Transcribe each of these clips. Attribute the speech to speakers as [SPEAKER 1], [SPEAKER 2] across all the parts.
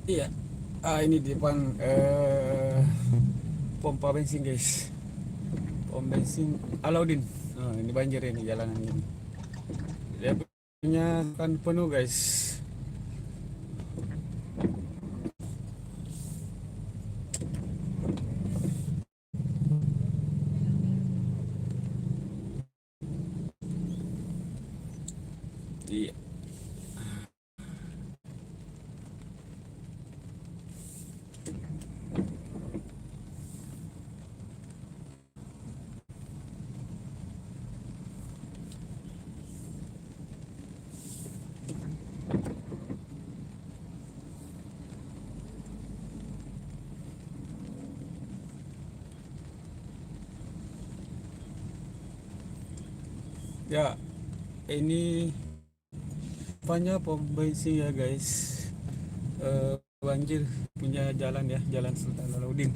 [SPEAKER 1] Iya. Ini di depan pompa bensin guys. Pom bensin Alaudin. Ini banjir ini jalanan ini. Dia punya kan penuh guys. Iya. Ya, ini depannya pom bensin ya guys. Banjir punya jalan ya, Jalan Sultan Alauddin.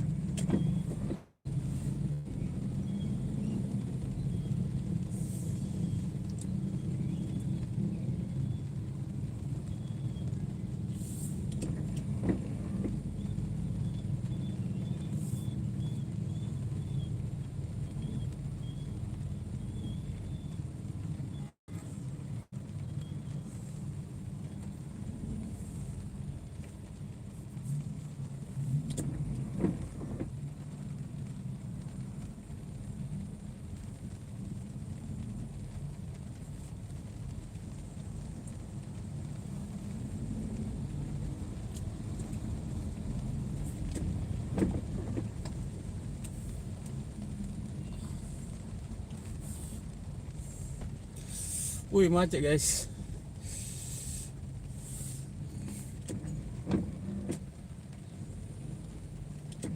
[SPEAKER 1] Wih, macet guys.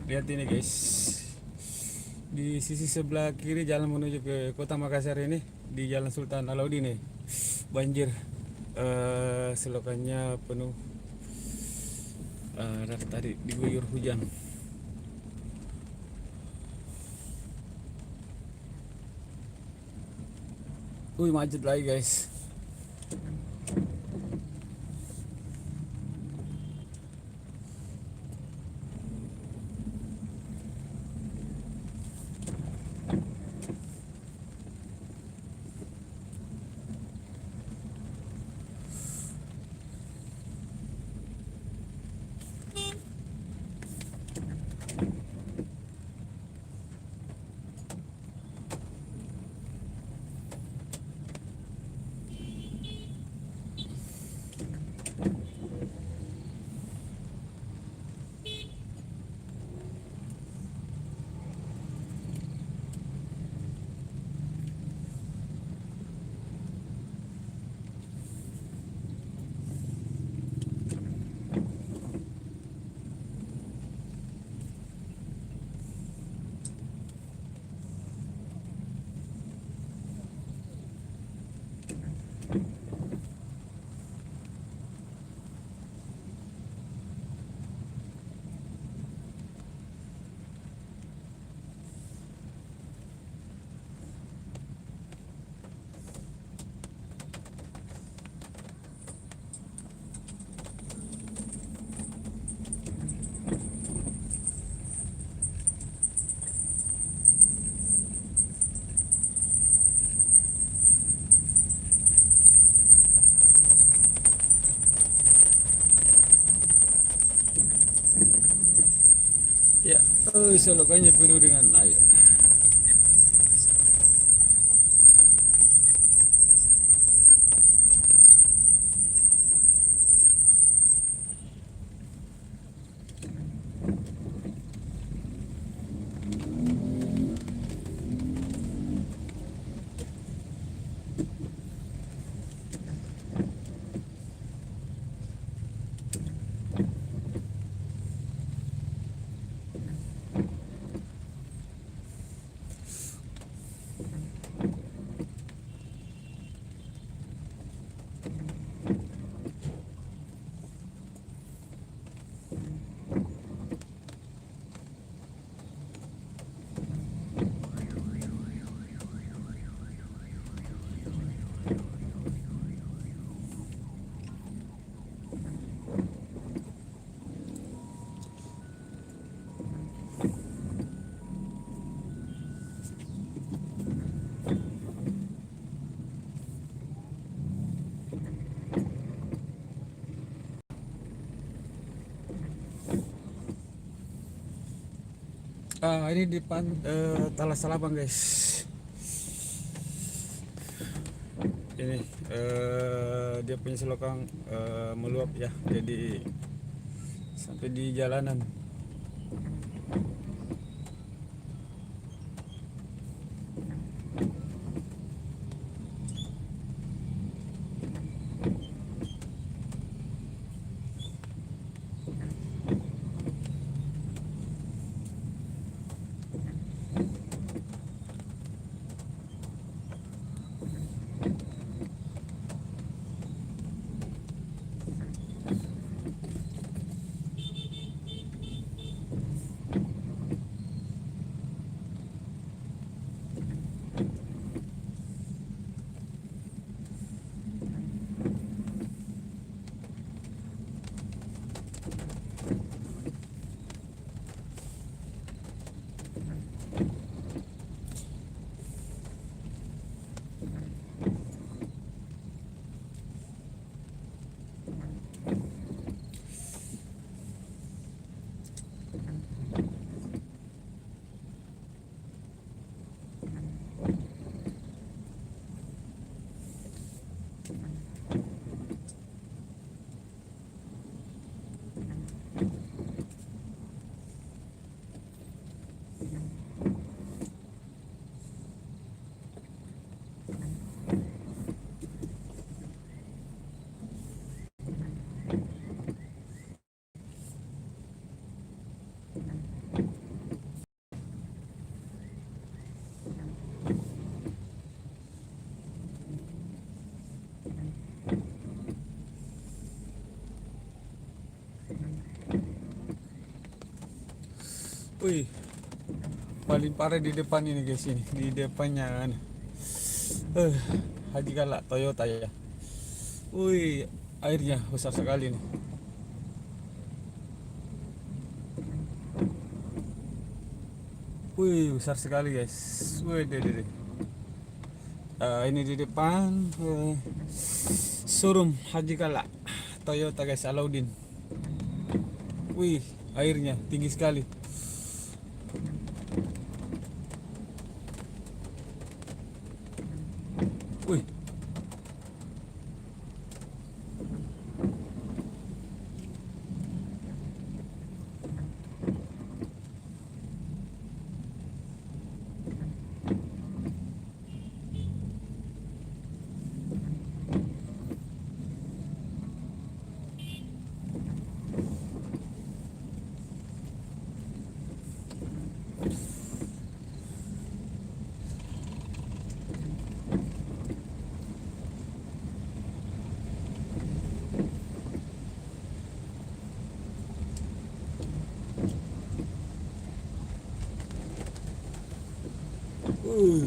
[SPEAKER 1] Lihat ini guys. Di sisi sebelah kiri jalan menuju ke Kota Makassar ini, di Jalan Sultan Alauddin nih. Banjir. Selokannya penuh. Dari tadi diguyur hujan. Wih, macet lagi guys. Ya, selokannya penuh dengan air. Ini di depan Talas Salabang guys. Ini dia punya selokan meluap ya, jadi sampai di jalanan. Wih, paling parah di depan ini guys, ini di depannya kan. Haji Galak Toyota ya. Wih, airnya besar sekali nih. Wih, besar sekali guys. Wih, deh. Ini di depan showroom Haji Galak Toyota guys, Alauddin. Wih, airnya tinggi sekali. Wih,